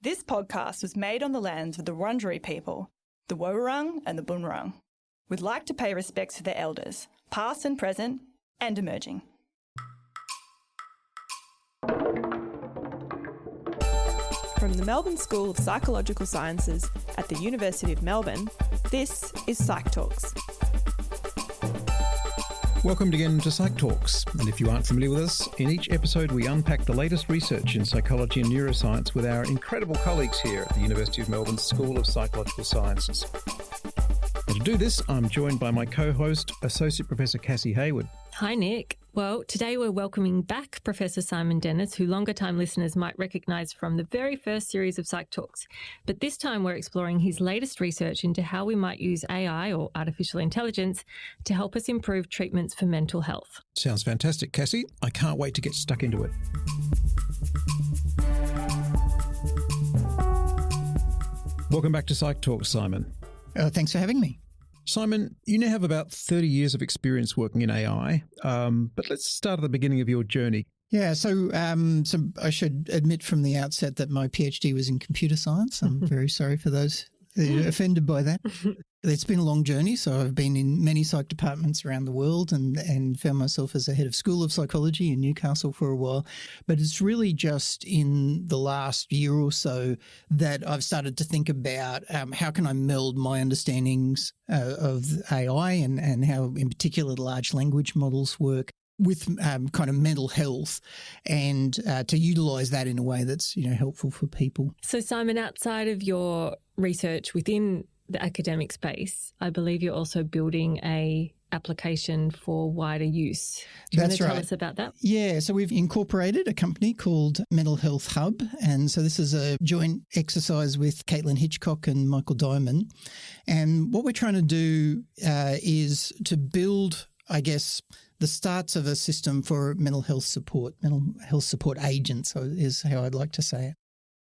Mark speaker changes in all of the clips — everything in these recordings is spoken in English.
Speaker 1: This podcast was made on the lands of the Wurundjeri people, the Wurrung and the Bunurong. We'd like to pay respects to their elders, past and present, and emerging.
Speaker 2: From the Melbourne School of Psychological Sciences at the University of Melbourne, this is PsychTalks.
Speaker 3: Welcome again to PsychTalks, and if you aren't familiar with us, in each episode we unpack the latest research in psychology and neuroscience with our incredible colleagues here at the University of Melbourne School of Psychological Sciences. And to do this, I'm joined by my co-host, Associate Professor Cassie Hayward.
Speaker 4: Hi, Nick. Well, today we're welcoming back Professor Simon Dennis, who longer-time listeners might recognise from the very first series of PsychTalks. But this time we're exploring his latest research into how we might use AI, or artificial intelligence, to help us improve treatments for mental health.
Speaker 3: Sounds fantastic, Cassie. I can't wait to get stuck into it. Welcome back to PsychTalks, Simon.
Speaker 5: Thanks for having me.
Speaker 3: Simon, you now have about 30 years of experience working in AI, but let's start at the beginning of your journey.
Speaker 5: Yeah, so I should admit from the outset that my PhD was in computer science. I'm very sorry for those who are offended by that. It's been a long journey, so I've been in many psych departments around the world and found myself as a head of School of Psychology in Newcastle for a while. But it's really just in the last year or so that I've started to think about how can I meld my understandings of AI and how, in particular, large language models work with kind of mental health, and to utilise that in a way that's helpful for people.
Speaker 4: So, Simon, outside of your research within the academic space, I believe you're also building a application for wider use. Do you want to tell us about that?
Speaker 5: Yeah, so we've incorporated a company called Mental Health Hub, and so this is a joint exercise with Caitlin Hitchcock and Michael Diamond. And what we're trying to do is to build, I guess, the starts of a system for mental health support agents is how I'd like to say it.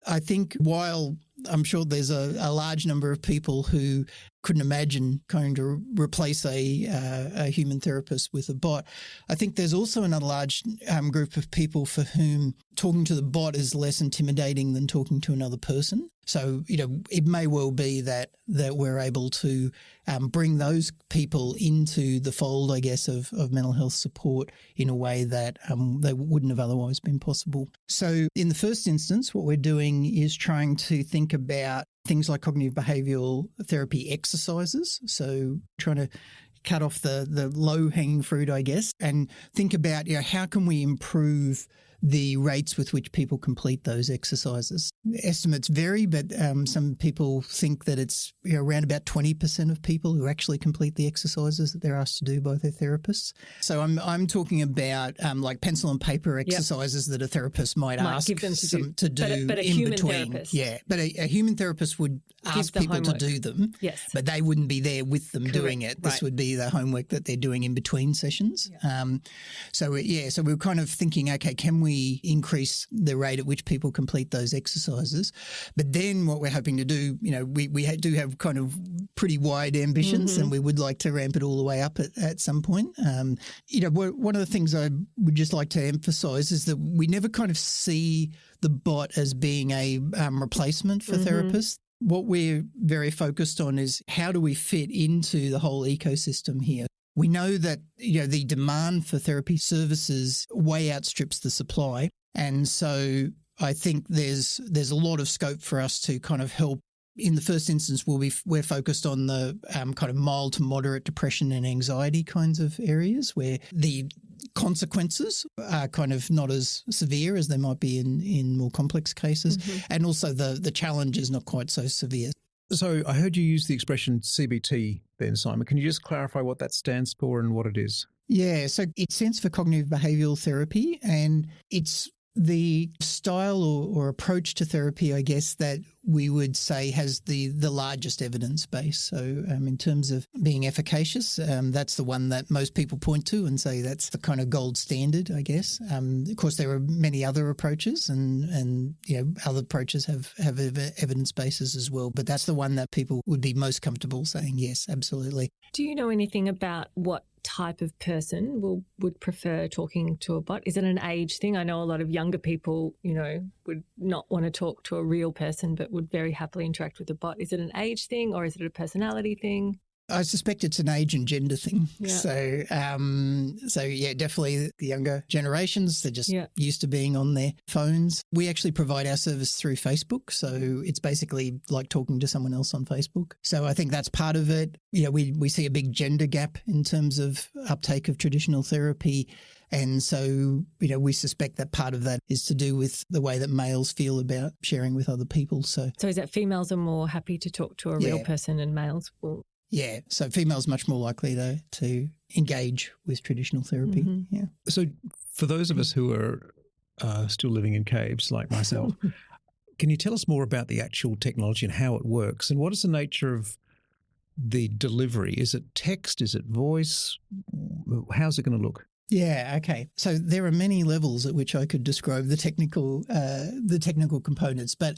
Speaker 5: I think while I'm sure there's a large number of people who couldn't imagine going to replace a human therapist with a bot, I think there's also another large group of people for whom talking to the bot is less intimidating than talking to another person. So, it may well be that we're able to bring those people into the fold, I guess, of mental health support in a way that they wouldn't have otherwise been possible. So in the first instance, what we're doing is trying to think about things like cognitive behavioural therapy exercises. So trying to cut off the low-hanging fruit, I guess, and think about how can we improve the rates with which people complete those exercises. Estimates vary, but some people think that it's around about 20% of people who actually complete the exercises that they're asked to do by their therapists. So I'm talking about like pencil and paper exercises that a therapist might ask
Speaker 4: give them
Speaker 5: to do
Speaker 4: but a
Speaker 5: in
Speaker 4: human
Speaker 5: between.
Speaker 4: Therapist.
Speaker 5: Yeah, but a human therapist would ask people to do them,
Speaker 4: yes,
Speaker 5: but they wouldn't be there with them doing it. This would be the homework that they're doing in between sessions. Yeah. So we're kind of thinking, okay, can we increase the rate at which people complete those exercises? But then what we're hoping to do, we do have kind of pretty wide ambitions, and we would like to ramp it all the way up at some point. One of the things I would just like to emphasise is that we never kind of see the bot as being a replacement for therapists. What we're very focused on is how do we fit into the whole ecosystem here? We know that the demand for therapy services way outstrips the supply, and so I think there's a lot of scope for us to kind of help. In the first instance, we're focused on the kind of mild to moderate depression and anxiety kinds of areas where the consequences are kind of not as severe as they might be in more complex cases, and also the challenge is not quite so severe.
Speaker 3: So I heard you use the expression CBT then, Simon. Can you just clarify what that stands for and what it is?
Speaker 5: Yeah, so it stands for cognitive behavioural therapy, and it's the style or approach to therapy, I guess, that we would say has the largest evidence base. So in terms of being efficacious, that's the one that most people point to and say that's the kind of gold standard, I guess. Of course, there are many other approaches and other approaches have evidence bases as well, but that's the one that people would be most comfortable saying, yes, absolutely.
Speaker 4: Do you know anything about what type of person would prefer talking to a bot? Is it an age thing? I know a lot of younger people, would not want to talk to a real person but would very happily interact with a bot? Is it an age thing or is it a personality thing?
Speaker 5: I suspect it's an age and gender thing.
Speaker 4: Yeah.
Speaker 5: So yeah, definitely the younger generations, they're just used to being on their phones. We actually provide our service through Facebook. So it's basically like talking to someone else on Facebook. So I think that's part of it. You know, we see a big gender gap in terms of uptake of traditional therapy. And so, you know, we suspect that part of that is to do with the way that males feel about sharing with other people. So
Speaker 4: is that females are more happy to talk to a real person and males will?
Speaker 5: Yeah, so females much more likely to engage with traditional therapy.
Speaker 4: Mm-hmm.
Speaker 5: Yeah.
Speaker 3: So for those of us who are still living in caves like myself, can you tell us more about the actual technology and how it works? And what is the nature of the delivery? Is it text? Is it voice? How's it going to look?
Speaker 5: Yeah, okay. So there are many levels at which I could describe the technical components, but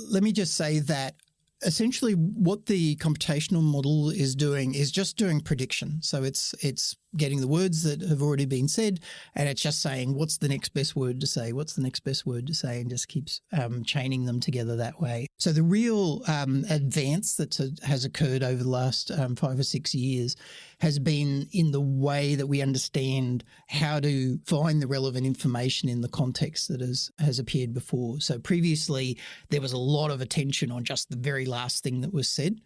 Speaker 5: let me just say that essentially what the computational model is doing is just doing prediction. So it's getting the words that have already been said and it's just saying what's the next best word to say, and just keeps chaining them together that way. So the real advance that has occurred over the last 5 or 6 years has been in the way that we understand how to find the relevant information in the context that has appeared before. So previously there was a lot of attention on just the very last thing that was said,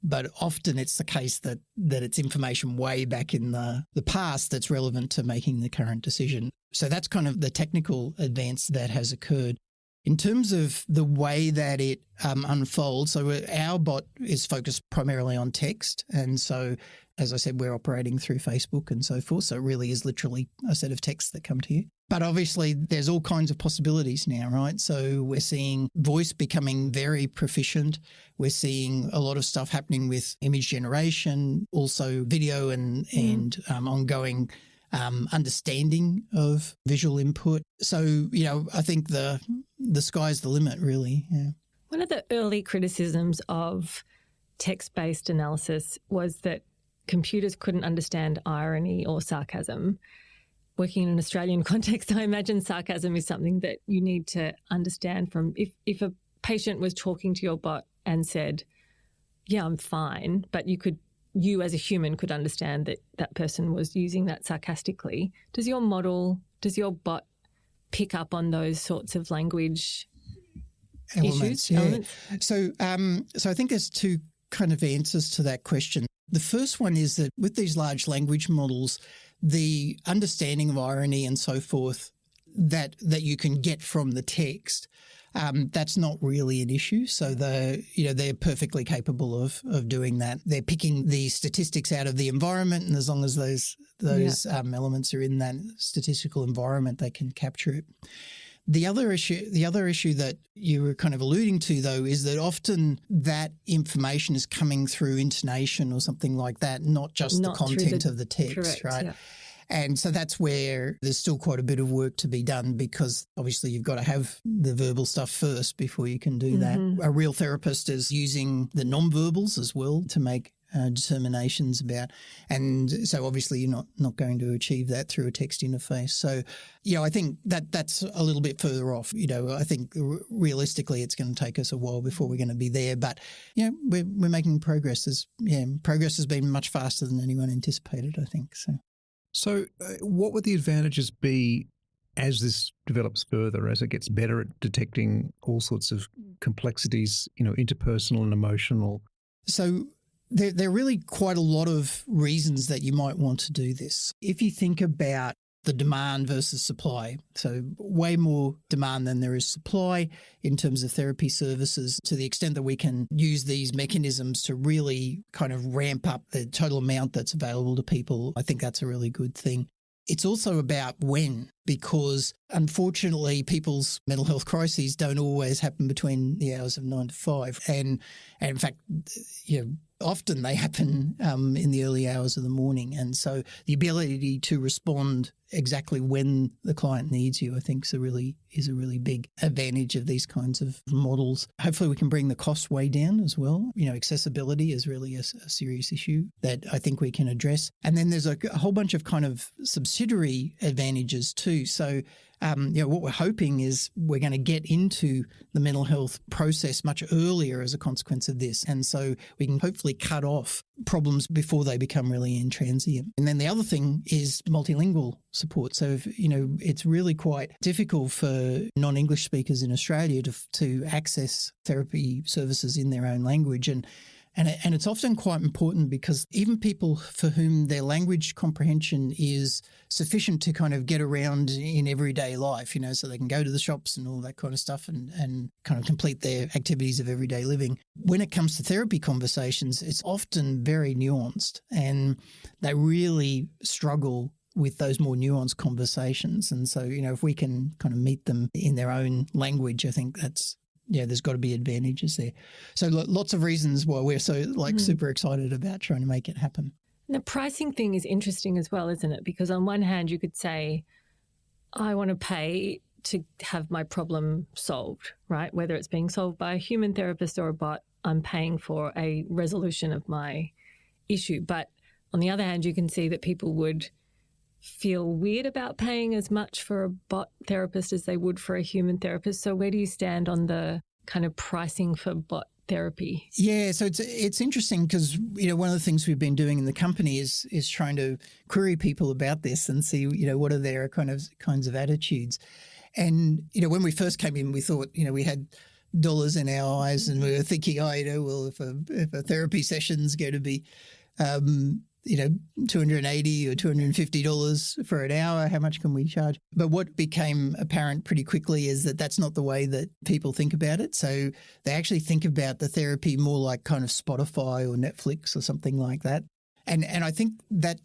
Speaker 5: but often it's the case that it's information way back in the past that's relevant to making the current decision. So that's kind of the technical advance that has occurred. In terms of the way that it unfolds, so our bot is focused primarily on text. And so, as I said, we're operating through Facebook and so forth. So it really is literally a set of texts that come to you. But obviously there's all kinds of possibilities now, right? So we're seeing voice becoming very proficient. We're seeing a lot of stuff happening with image generation, also video and ongoing understanding of visual input. So, you know, I think the sky's the limit, really. Yeah.
Speaker 4: One of the early criticisms of text-based analysis was that computers couldn't understand irony or sarcasm. Working in an Australian context, I imagine sarcasm is something that you need to understand from if a patient was talking to your bot and said, yeah, I'm fine, but you as a human could understand that that person was using that sarcastically. Does your bot pick up on those sorts of language
Speaker 5: elements?
Speaker 4: Elements?
Speaker 5: So I think there's two kind of answers to that question. The first one is that with these large language models, the understanding of irony and so forth that you can get from the text, that's not really an issue. So they're perfectly capable of doing that. They're picking the statistics out of the environment, and as long as those elements are in that statistical environment, they can capture it. The other issue that you were kind of alluding to, though, is that often that information is coming through intonation or something like that, not just the content of the text,
Speaker 4: correct,
Speaker 5: right?
Speaker 4: Yeah.
Speaker 5: And so that's where there's still quite a bit of work to be done, because obviously you've got to have the verbal stuff first before you can do that. A real therapist is using the non-verbals as well to make determinations about, and so obviously you're not going to achieve that through a text interface. So, you know, I think that's a little bit further off. You know, I think realistically it's going to take us a while before we're going to be there, but you know, we're making progress. Progress has been much faster than anyone anticipated, I think.
Speaker 3: So what would the advantages be as this develops further, as it gets better at detecting all sorts of complexities, you know, interpersonal and emotional?
Speaker 5: So there are really quite a lot of reasons that you might want to do this. If you think about the demand versus supply, so way more demand than there is supply in terms of therapy services, to the extent that we can use these mechanisms to really kind of ramp up the total amount that's available to people, I think that's a really good thing. It's also about when, because unfortunately people's mental health crises don't always happen between the hours of 9 to 5. And in fact, you know, often they happen in the early hours of the morning. And so the ability to respond exactly when the client needs you, I think, is a really big advantage of these kinds of models. Hopefully we can bring the cost way down as well. You know, accessibility is really a serious issue that I think we can address. And then there's a whole bunch of kind of subsidiary advantages too. too. So, what we're hoping is we're going to get into the mental health process much earlier as a consequence of this. And so we can hopefully cut off problems before they become really intransient. And then the other thing is multilingual support. So, it's really quite difficult for non-English speakers in Australia to access therapy services in their own language. And it's often quite important because even people for whom their language comprehension is sufficient to kind of get around in everyday life, so they can go to the shops and all that kind of stuff and kind of complete their activities of everyday living. When it comes to therapy conversations, it's often very nuanced and they really struggle with those more nuanced conversations. And so, if we can kind of meet them in their own language, I think there's got to be advantages there. So lots of reasons why we're so super excited about trying to make it happen.
Speaker 4: The pricing thing is interesting as well, isn't it? Because on one hand, you could say, I want to pay to have my problem solved, right? Whether it's being solved by a human therapist or a bot, I'm paying for a resolution of my issue. But on the other hand, you can see that people would feel weird about paying as much for a bot therapist as they would for a human therapist. So where do you stand on the kind of pricing for bot therapy?
Speaker 5: Yeah, so it's interesting because, one of the things we've been doing in the company is trying to query people about this and see, what are their kinds of attitudes. And, when we first came in, we thought, we had dollars in our eyes and we were thinking, if a therapy session's going to be $280 or $250 for an hour, how much can we charge? But what became apparent pretty quickly is that that's not the way that people think about it. So they actually think about the therapy more like kind of Spotify or Netflix or something like that. And I think that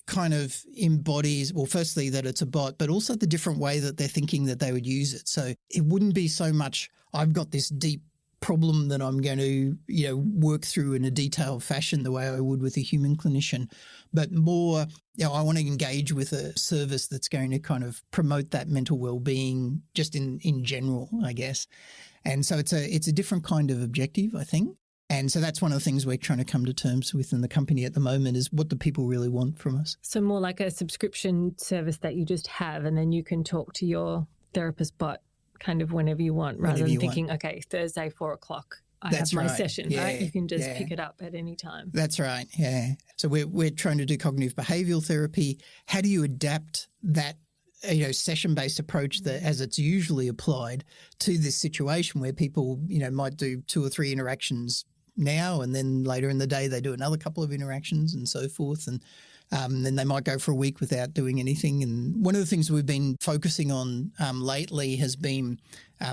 Speaker 5: kind of embodies, well, firstly, that it's a bot, but also the different way that they're thinking that they would use it. So it wouldn't be so much, I've got this deep problem that I'm going to, work through in a detailed fashion the way I would with a human clinician, but more, I want to engage with a service that's going to kind of promote that mental well-being just in general, I guess. And so it's a different kind of objective, I think. And so that's one of the things we're trying to come to terms with in the company at the moment is what do people really want from us? So
Speaker 4: more like a subscription service that you just have and then you can talk to your therapist bot kind of whenever you want, rather than thinking, okay, Thursday, 4:00, I have my session, right? You can just pick it up at any time.
Speaker 5: That's right, yeah. So we're trying to do cognitive behavioural therapy. How do you adapt that, session-based approach that as it's usually applied to this situation where people, might do 2 or 3 interactions now and then later in the day they do another couple of interactions and so forth, and then they might go for a week without doing anything. And one of the things we've been focusing on lately has been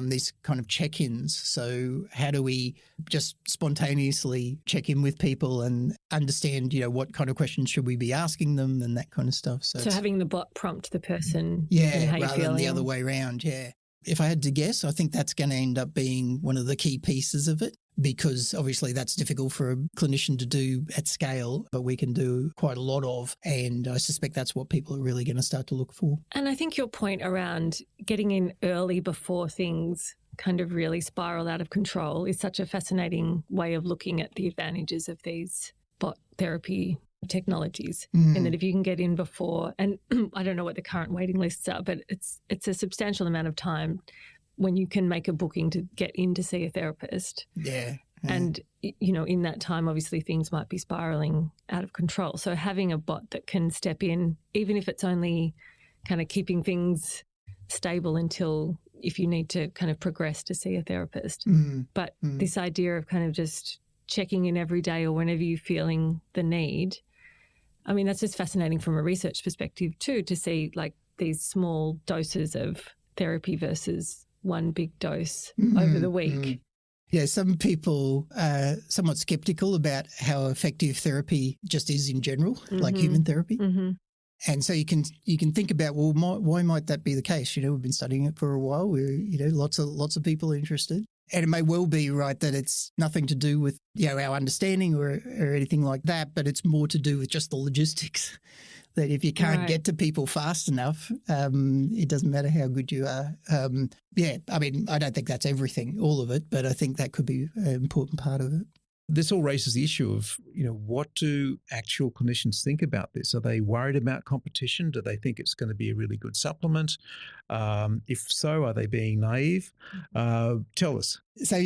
Speaker 5: these kind of check-ins. So how do we just spontaneously check in with people and understand, what kind of questions should we be asking them and that kind of stuff. So
Speaker 4: having the bot prompt the person
Speaker 5: rather
Speaker 4: how you're feeling.
Speaker 5: Than the other way around, yeah. If I had to guess, I think that's going to end up being one of the key pieces of it, because obviously that's difficult for a clinician to do at scale, but we can do quite a lot of, and I suspect that's what people are really going to start to look for.
Speaker 4: And I think your point around getting in early before things kind of really spiral out of control is such a fascinating way of looking at the advantages of these bot therapy technologies, and that if you can get in before, and I don't know what the current waiting lists are, but it's a substantial amount of time when you can make a booking to get in to see a therapist.
Speaker 5: Yeah.
Speaker 4: And, in that time, obviously things might be spiraling out of control. So having a bot that can step in, even if it's only kind of keeping things stable until if you need to kind of progress to see a therapist. But this idea of kind of just checking in every day or whenever you're feeling the need, I mean, that's just fascinating from a research perspective too, to see like these small doses of therapy versus one big dose over the week.
Speaker 5: Yeah, some people are somewhat skeptical about how effective therapy just is in general, like human therapy. And so you can think about, well, why might that be the case? We've been studying it for a while. We're, lots of people are interested. And it may well be right that it's nothing to do with, our understanding or anything like that, but it's more to do with just the logistics. That if you can't get to people fast enough, it doesn't matter how good you are. I mean, I don't think that's everything, all of it, but I think that could be an important part of it.
Speaker 3: this all raises the issue of, what do actual clinicians think about this? Are they worried about competition? Do they think it's going to be a really good supplement? If so, are they being naive? Tell us.
Speaker 5: So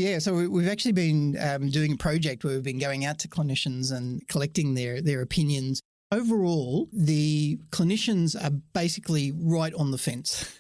Speaker 5: we've actually been doing a project where we've been going out to clinicians and collecting their opinions. Overall, the clinicians are basically right on the fence.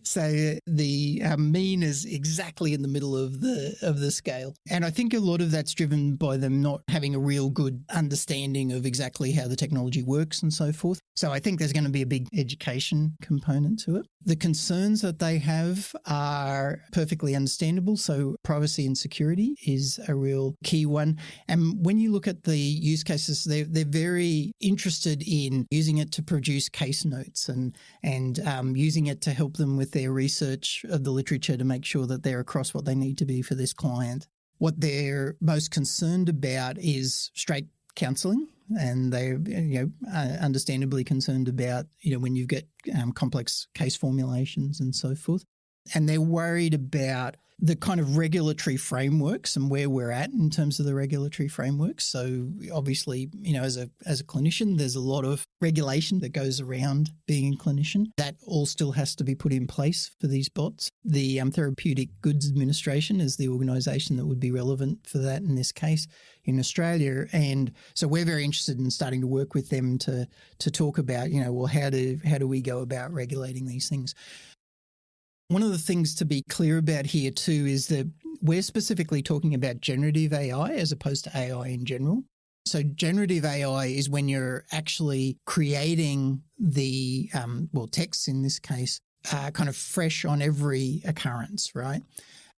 Speaker 5: So the mean is exactly in the middle of the scale. And I think a lot of that's driven by them not having a real good understanding of exactly how the technology works and so forth. So I think there's going to be a big education component to it. The concerns that they have are perfectly understandable. So privacy and security is a real key one. And when you look at the use cases, they're very interested in using it to produce case notes and using it to help them with their research of the literature to make sure that they're across what they need to be for this client. What they're most concerned about is straight counselling, and they're understandably concerned about when you get complex case formulations and so forth. And they're worried about the kind of regulatory frameworks and where we're at in terms of the regulatory frameworks. So obviously, as a clinician, there's a lot of regulation that goes around being a clinician. That all still has to be put in place for these bots. The Therapeutic Goods Administration is the organisation that would be relevant for that in this case in Australia. And so we're very interested in starting to work with them to talk about, how do we go about regulating these things? One of the things to be clear about here too is that we're specifically talking about generative AI as opposed to AI in general. So generative AI is when you're actually creating the, text in this case, kind of fresh on every occurrence, right?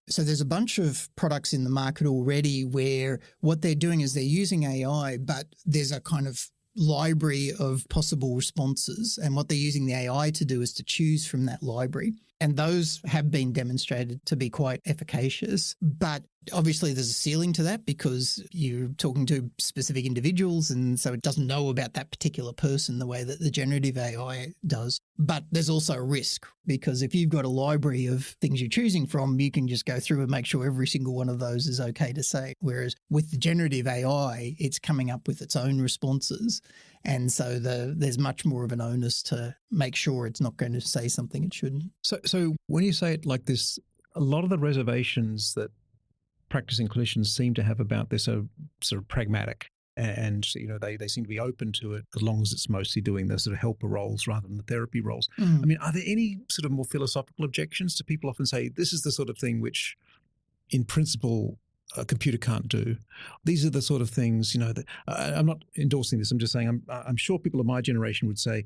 Speaker 5: So there's a bunch of products in the market already where what they're doing is they're using AI, but there's a kind of library of possible responses. And what they're using the AI to do is to choose from that library. And those have been demonstrated to be quite efficacious. But obviously there's a ceiling to that because you're talking to specific individuals, and so it doesn't know about that particular person the way that the generative AI does. But there's also a risk because if you've got a library of things you're choosing from, you can just go through and make sure every single one of those is okay to say. Whereas with the generative AI, it's coming up with its own responses. And so there's much more of an onus to make sure it's not going to say something it shouldn't.
Speaker 3: So when you say it like this, a lot of the reservations that practicing clinicians seem to have about this are sort of pragmatic. And, they seem to be open to it as long as it's mostly doing the sort of helper roles rather than the therapy roles. I mean, are there any sort of more philosophical objections? Do people often say this is the sort of thing which in principle a computer can't do? These are the sort of things, that I'm not endorsing this. I'm just saying I'm sure people of my generation would say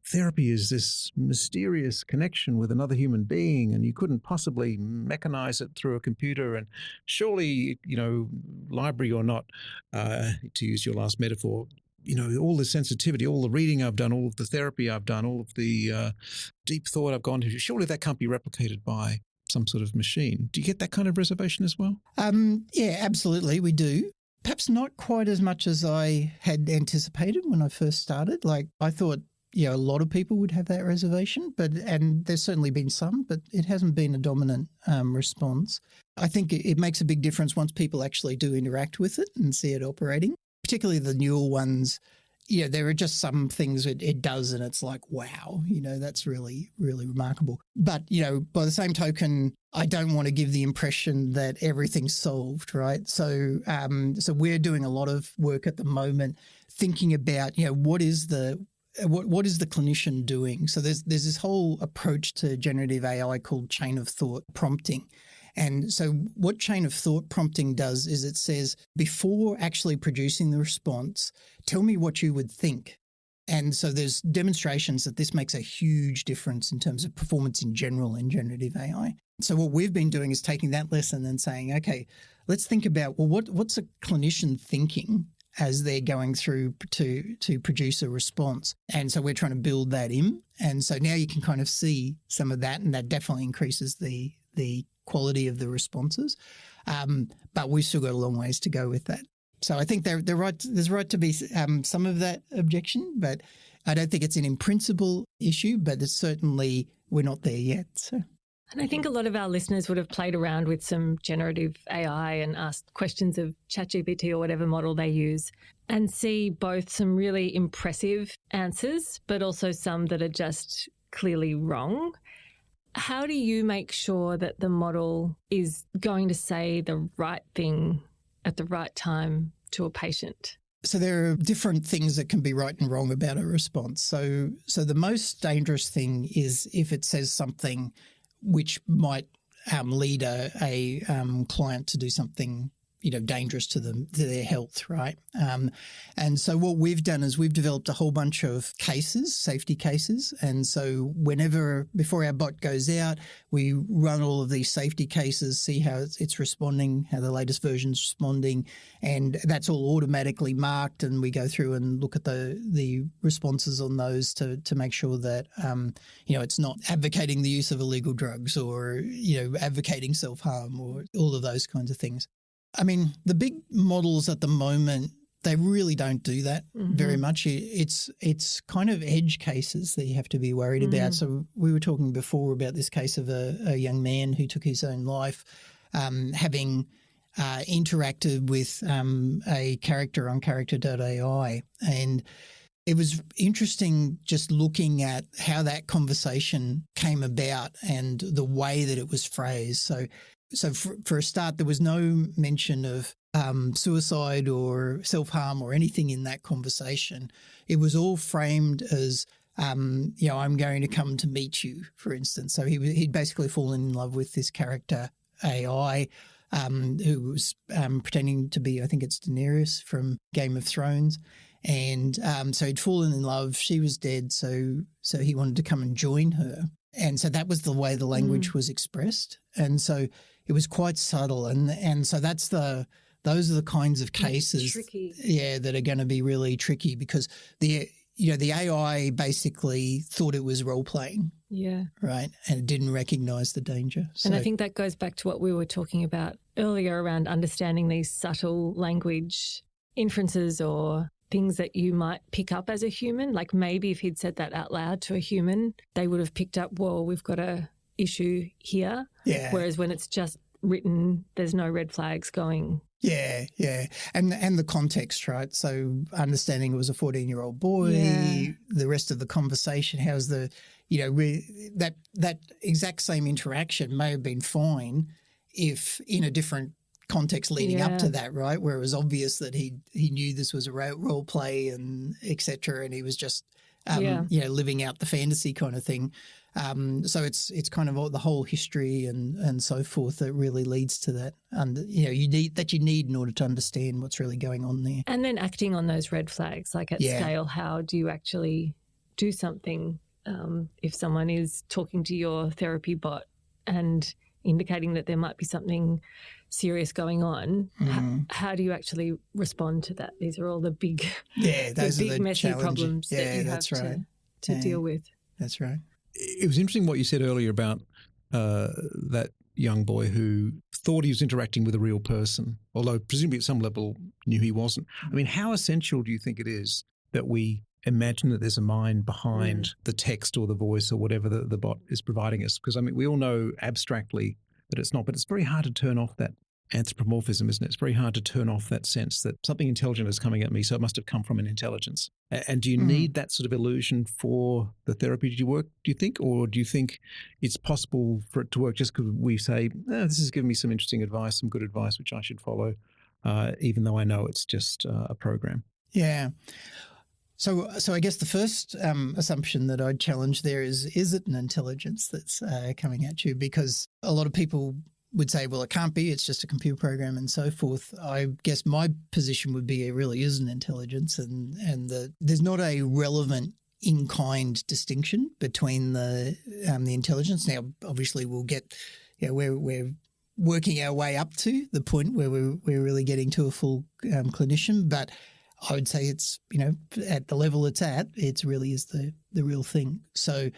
Speaker 3: therapy is this mysterious connection with another human being and you couldn't possibly mechanize it through a computer. And surely, library or not, to use your last metaphor, all the sensitivity, all the reading I've done, all of the therapy I've done, all of the deep thought I've gone to, surely that can't be replicated by some sort of machine. Do you get that kind of reservation as well?
Speaker 5: Yeah, absolutely. We do. Perhaps not quite as much as I had anticipated when I first started. Like I thought, a lot of people would have that reservation, and there's certainly been some, but it hasn't been a dominant response. I think it makes a big difference once people actually do interact with it and see it operating, particularly the newer ones. There are just some things it does and it's like, wow, that's really, really remarkable. But, by the same token, I don't want to give the impression that everything's solved, right? So we're doing a lot of work at the moment thinking about, what is the clinician doing? So there's this whole approach to generative AI called chain of thought prompting. And so what chain of thought prompting does is it says, before actually producing the response, tell me what you would think. And so there's demonstrations that this makes a huge difference in terms of performance in general in generative AI. So what we've been doing is taking that lesson and saying, okay, let's think about, what's a clinician thinking as they're going through to produce a response. And so we're trying to build that in. And so now you can kind of see some of that, and that definitely increases the quality of the responses. But we've still got a long ways to go with that. So I think they're right. There's right to be some of that objection, but I don't think it's an in principle issue, but it's certainly we're not there yet. So.
Speaker 4: And I think a lot of our listeners would have played around with some generative AI and asked questions of ChatGPT or whatever model they use and see both some really impressive answers, but also some that are just clearly wrong. How do you make sure that the model is going to say the right thing at the right time to a patient?
Speaker 5: So there are different things that can be right and wrong about a response. So the most dangerous thing is if it says something which might lead a client to do something, dangerous to their health, right? And so what we've done is we've developed a whole bunch of cases, safety cases. And so before our bot goes out, we run all of these safety cases, see how it's responding, how the latest version's responding, and that's all automatically marked. And we go through and look at the responses on those to make sure that, it's not advocating the use of illegal drugs or, advocating self-harm or all of those kinds of things. I mean, the big models at the moment, they really don't do that very much. It's kind of edge cases that you have to be worried about. So we were talking before about this case of a young man who took his own life, having interacted with a character on character.ai. And it was interesting just looking at how that conversation came about and the way that it was phrased. So for a start, there was no mention of suicide or self-harm or anything in that conversation. It was all framed as, I'm going to come to meet you, for instance. So he'd basically fallen in love with this character AI who was pretending to be, I think it's Daenerys from Game of Thrones. And so he'd fallen in love. She was dead, so he wanted to come and join her. And so that was the way the language was expressed. And so it was quite subtle. And so those are the kinds of cases that are going to be really tricky because the AI basically thought it was role playing. Yeah. Right. And it didn't recognize the danger.
Speaker 4: And I think that goes back to what we were talking about earlier around understanding these subtle language inferences or things that you might pick up as a human. Like maybe if he'd said that out loud to a human, they would have picked up, well, we've got a issue here. Yeah. Whereas when it's just written, there's no red flags going.
Speaker 5: Yeah, yeah. And the context, right? So understanding it was a 14-year-old boy, the rest of the conversation, how's that exact same interaction may have been fine if in a different context leading up to that, right? Where it was obvious that he knew this was a role play and et cetera, and he was just living out the fantasy kind of thing. So it's kind of the whole history and so forth that really leads to that. And you need in order to understand what's really going on there.
Speaker 4: And then acting on those red flags, like at scale, how do you actually do something if someone is talking to your therapy bot and indicating that there might be something serious going on? How do you actually respond to that? These are all the big,
Speaker 5: those
Speaker 4: the big
Speaker 5: are the
Speaker 4: messy problems that you have to deal with.
Speaker 5: That's right.
Speaker 3: It was interesting what you said earlier about that young boy who thought he was interacting with a real person, although presumably at some level knew he wasn't. I mean, how essential do you think it is that we imagine that there's a mind behind the text or the voice or whatever the bot is providing us? Because, I mean, we all know abstractly that it's not, but it's very hard to turn off that anthropomorphism, isn't it? It's very hard to turn off that sense that something intelligent is coming at me, so it must have come from an intelligence. And do you need that sort of illusion for the therapy do you think? Or do you think it's possible for it to work just because we say, this has given me some interesting advice, some good advice, which I should follow, even though I know it's just a program?
Speaker 5: Yeah. So I guess the first assumption that I'd challenge there is it an intelligence that's coming at you? Because a lot of people would say, well, it can't be, it's just a computer program and so forth. I guess my position would be it really is an intelligence and there's not a relevant in-kind distinction between the intelligence. Now, obviously, we'll get, we're working our way up to the point where we're really getting to a full clinician, but I would say it's, at the level it's at, it really is the real thing. So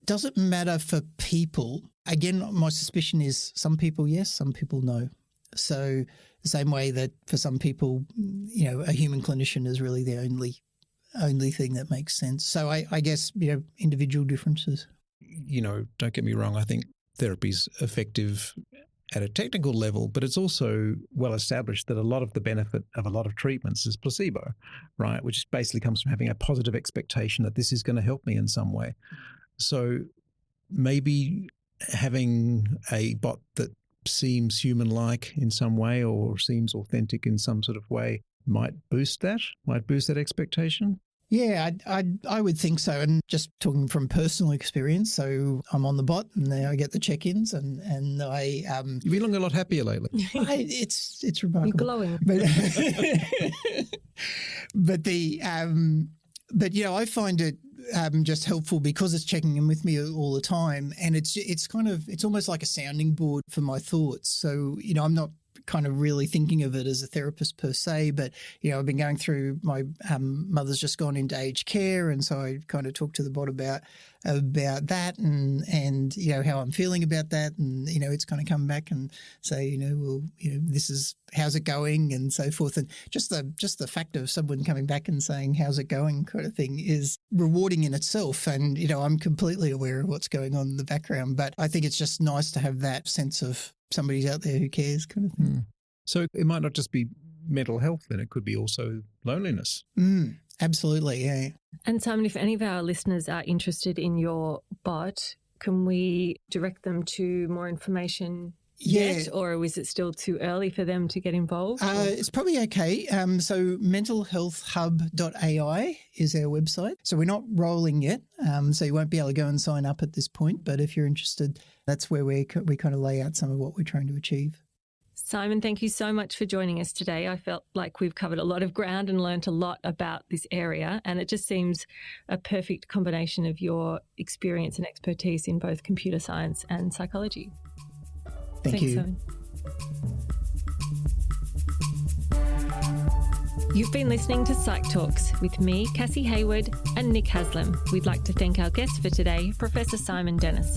Speaker 5: does it matter for people? Again, my suspicion is some people yes, some people no. So the same way that for some people, a human clinician is really the only thing that makes sense. So I guess, individual differences.
Speaker 3: Don't get me wrong. I think therapy's effective at a technical level, but it's also well established that a lot of the benefit of a lot of treatments is placebo, right? Which basically comes from having a positive expectation that this is going to help me in some way. So maybe having a bot that seems human-like in some way or seems authentic in some sort of way might boost that expectation.
Speaker 5: Yeah, I would think so. And just talking from personal experience, so I'm on the bot and then I get the check-ins and I
Speaker 3: You've been looking a lot happier lately.
Speaker 5: It's remarkable.
Speaker 4: You're glowing.
Speaker 5: But I find it just helpful because it's checking in with me all the time, and it's almost like a sounding board for my thoughts. So I'm not kind of really thinking of it as a therapist per se, but I've been going through, my mother's just gone into aged care, and so I kind of talk to the bot about that and how I'm feeling about that, and it's kind of come back and say this is how's it going and so forth, and just the fact of someone coming back and saying how's it going kind of thing is rewarding in itself, and I'm completely aware of what's going on in the background, but I think it's just nice to have that sense of somebody's out there who cares kind of thing.
Speaker 3: So it might not just be mental health, then it could be also loneliness.
Speaker 5: Absolutely, yeah.
Speaker 4: And Simon, if any of our listeners are interested in your bot, can we direct them to more information yet, or is it still too early for them to get involved?
Speaker 5: It's probably okay. So mentalhealthhub.ai is our website. So we're not rolling yet, so you won't be able to go and sign up at this point. But if you're interested, that's where we kind of lay out some of what we're trying to achieve.
Speaker 4: Simon, thank you so much for joining us today. I felt like we've covered a lot of ground and learnt a lot about this area, and it just seems a perfect combination of your experience and expertise in both computer science and psychology.
Speaker 5: Thanks, you.
Speaker 4: Simon. You've been listening to PsychTalks with me, Cassie Hayward, and Nick Haslam. We'd like to thank our guest for today, Professor Simon Dennis.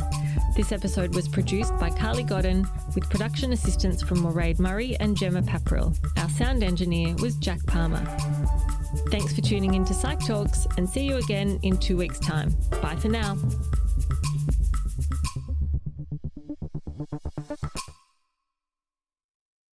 Speaker 4: This episode was produced by Carly Godden with production assistance from Mairead Murray and Gemma Papril. Our sound engineer was Jack Palmer. Thanks for tuning in to PsychTalks, and see you again in 2 weeks' time. Bye for now.